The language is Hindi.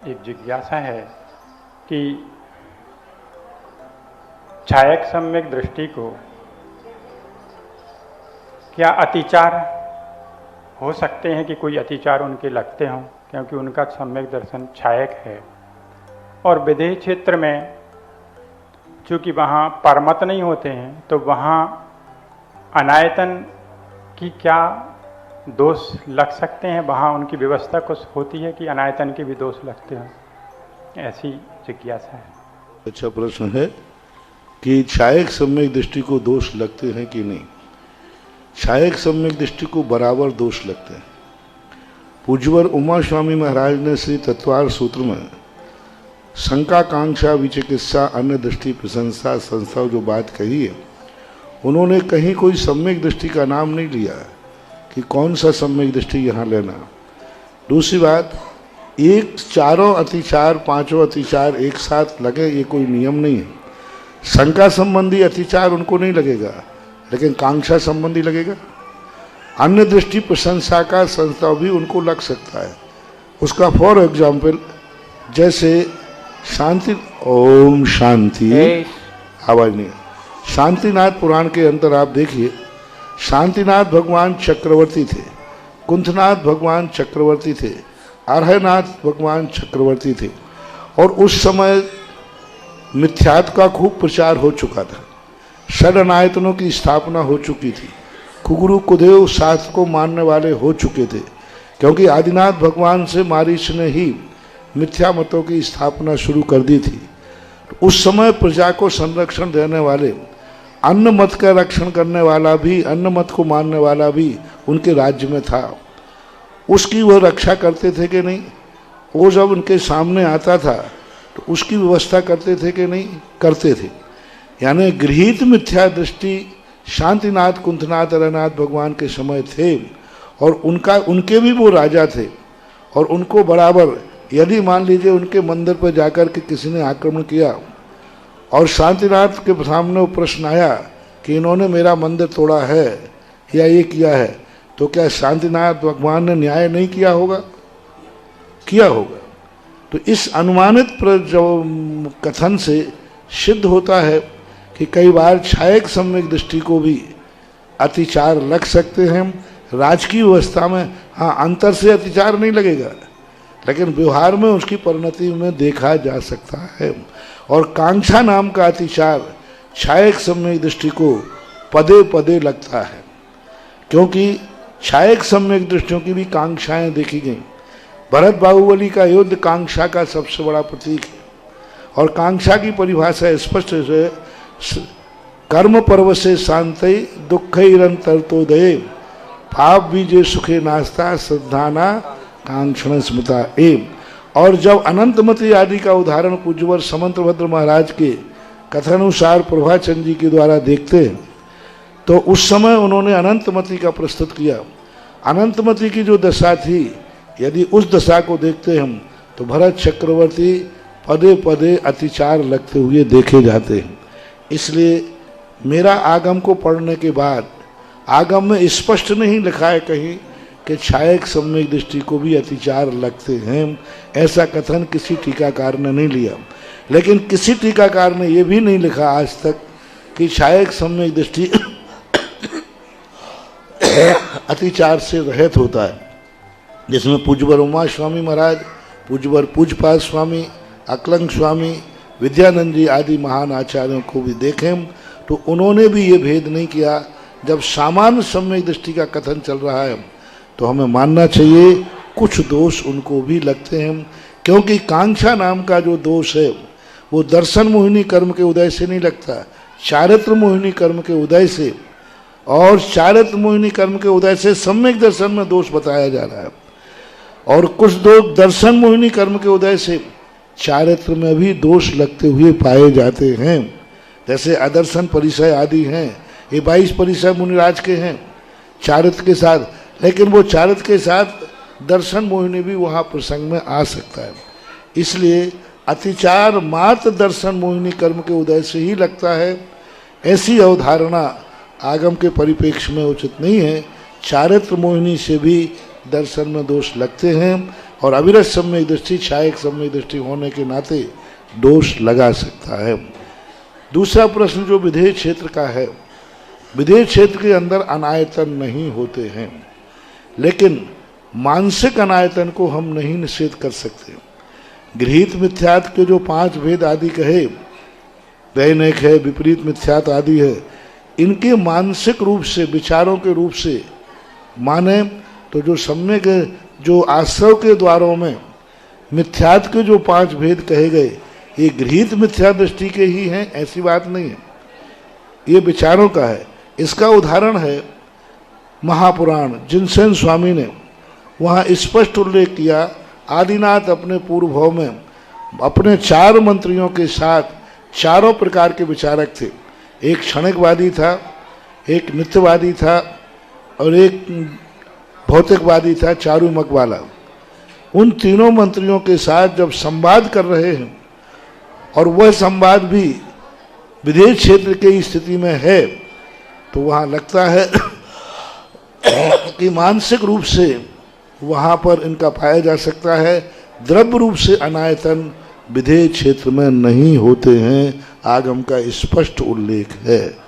एक जिज्ञासा है कि छायक सम्यक दृष्टि को क्या अतिचार हो सकते हैं कि कोई अतिचार उनके लगते हों, क्योंकि उनका सम्यक दर्शन छायक है। और विदेह क्षेत्र में चूँकि वहाँ परमत नहीं होते हैं तो वहाँ अनायतन की क्या दोष लग सकते हैं? वहाँ उनकी व्यवस्था कुछ होती है कि अनायतन के भी दोष लगते हैं? ऐसी जिज्ञासा है। अच्छा प्रश्न है कि छायक सम्यक दृष्टि को दोष लगते हैं कि नहीं। छायक सम्यक दृष्टि को बराबर दोष लगते हैं। पूज्यवर उमा स्वामी महाराज ने श्री तत्वार सूत्र में शंका कांक्षा विचिकित्सा अन्य दृष्टि प्रशंसा संस्था जो बात कही है, उन्होंने कहीं कोई सम्यक दृष्टि का नाम नहीं लिया कि कौन सा सम्यक दृष्टि यहाँ लेना। दूसरी बात, एक चारों अतिचार पांचों अतिचार एक साथ लगे ये कोई नियम नहीं है। शंका संबंधी अतिचार उनको नहीं लगेगा, लेकिन कांक्षा संबंधी लगेगा। अन्य दृष्टि प्रशंसा का संस्था भी उनको लग सकता है। उसका फॉर एग्जाम्पल जैसे शांति, ओम शांति, आवाज नहीं, शांतिनाथ पुराण के अंदर आप देखिए, शांतिनाथ भगवान चक्रवर्ती थे, कुंथनाथ भगवान चक्रवर्ती थे, अर्हनाथ भगवान चक्रवर्ती थे। और उस समय मिथ्यात्व का खूब प्रचार हो चुका था। षड अनायतनों की स्थापना हो चुकी थी। कुगुरु कुदेव शास्त्र को मानने वाले हो चुके थे, क्योंकि आदिनाथ भगवान से मारीच ने ही मिथ्या मतों की स्थापना शुरू कर दी थी। उस समय प्रजा को संरक्षण देने वाले, अन्न मत का रक्षण करने वाला भी, अन्न मत को मानने वाला भी उनके राज्य में था। उसकी वह रक्षा करते थे कि नहीं? वो जब उनके सामने आता था तो उसकी व्यवस्था करते थे कि नहीं? करते थे। यानी गृहीत मिथ्या दृष्टि शांतिनाथ कुंथनाथ अर्हनाथ भगवान के समय थे, और उनके भी वो राजा थे। और उनको बराबर, यदि मान लीजिए उनके मंदिर पर जाकर के किसी ने आक्रमण किया और शांतिनाथ के सामने वो प्रश्न आया कि इन्होंने मेरा मंदिर तोड़ा है या ये किया है, तो क्या शांतिनाथ भगवान ने न्याय नहीं किया होगा? किया होगा। तो इस अनुमानित जो कथन से सिद्ध होता है कि कई बार छायक सम्यक दृष्टि को भी अतिचार लग सकते हैं। राजकीय व्यवस्था में हाँ अंतर से अतिचार नहीं लगेगा, लेकिन व्यवहार में उसकी परिणति में देखा जा सकता है। और कांक्षा नाम का अतिचार छायक सम्यक दृष्टि को पदे पदे लगता है, क्योंकि छायक सम्यक दृष्टियों की भी कांक्षाएं देखी गई। भरत बाहुबली का युद्ध कांक्षा का सबसे बड़ा प्रतीक है। और कांक्षा की परिभाषा स्पष्ट है, कर्म पर्व से शांति दुखैरंतरतोदये पाप बीजे सुखे नास्ता श्रद्धाना कांक्षण स्मृता एम। और जब अनंतमती आदि का उदाहरण पूज्यवर समंतभद्र महाराज के कथानुसार प्रभाचंद जी के द्वारा देखते हैं, तो उस समय उन्होंने अनंतमती का प्रस्तुत किया। अनंतमती की जो दशा थी, यदि उस दशा को देखते हम तो भरत चक्रवर्ती पदे पदे अतिचार लगते हुए देखे जाते हैं। इसलिए मेरा आगम को पढ़ने के बाद, आगम में स्पष्ट नहीं लिखा है कहीं कि छायक सम्यक दृष्टि को भी अतिचार लगते हैं, ऐसा कथन किसी टीकाकार ने नहीं लिया। लेकिन किसी टीकाकार ने यह भी नहीं लिखा आज तक कि छायक सम्यक दृष्टि अतिचार से रहित होता है, जिसमें पूज्यवर उमा स्वामी महाराज, पूज्यवर पूज्यपाद स्वामी, अकलंग स्वामी, विद्यानंद जी आदि महान आचार्यों को भी देखें तो उन्होंने भी ये भेद नहीं किया। जब सामान्य सम्यक दृष्टि का कथन चल रहा है तो हमें मानना चाहिए कुछ दोष उनको भी लगते हैं, क्योंकि कांक्षा नाम का जो दोष है वो दर्शन मोहिनी कर्म के उदय से नहीं लगता, चारित्र मोहिनी कर्म के उदय से। और चारित्र मोहिनी कर्म के उदय से सम्यक दर्शन में दोष बताया जा रहा है, और कुछ दर्शन मोहिनी कर्म के उदय से चारित्र में भी दोष लगते हुए पाए जाते हैं। जैसे अदर्शन परिचय आदि हैं, ये 22 परिचय मुनिराज के हैं चारित्र के साथ, लेकिन वो चारित्र के साथ दर्शन मोहिनी भी वहाँ प्रसंग में आ सकता है। इसलिए अतिचार मात्र दर्शन मोहिनी कर्म के उदय से ही लगता है, ऐसी अवधारणा आगम के परिप्रेक्ष्य में उचित नहीं है। चारित्र मोहिनी से भी दर्शन में दोष लगते हैं, और अविरत सम्यक दृष्टि छायक सम्यक दृष्टि होने के नाते दोष लगा सकता है। दूसरा प्रश्न जो विधेय क्षेत्र का है, विधेय क्षेत्र के अंदर अनायतन नहीं होते हैं, लेकिन मानसिक अनायतन को हम नहीं निषेध कर सकते। गृहीत मिथ्यात के जो 5 भेद आदि कहे, दैनिक है, विपरीत मिथ्यात आदि है, इनके मानसिक रूप से, विचारों के रूप से माने तो जो सम्यक जो आश्रव के द्वारों में मिथ्यात के जो 5 भेद कहे गए, ये गृहीत मिथ्या दृष्टि के ही हैं, ऐसी बात नहीं है, ये विचारों का है। इसका उदाहरण है महापुराण जिनसेन स्वामी ने, वहाँ स्पष्ट उल्लेख किया, आदिनाथ अपने पूर्व भाव में अपने 4 मंत्रियों के साथ चारों प्रकार के विचारक थे। एक क्षणिकवादी था, एक नित्यवादी था और एक भौतिकवादी था, चारुमक वाला। उन तीनों मंत्रियों के साथ जब संवाद कर रहे हैं और वह संवाद भी विधेय क्षेत्र की स्थिति में है, तो वहाँ लगता है कि मानसिक रूप से वहाँ पर इनका पाया जा सकता है, द्रव्य रूप से अनायतन विधेय क्षेत्र में नहीं होते हैं, आगम का स्पष्ट उल्लेख है।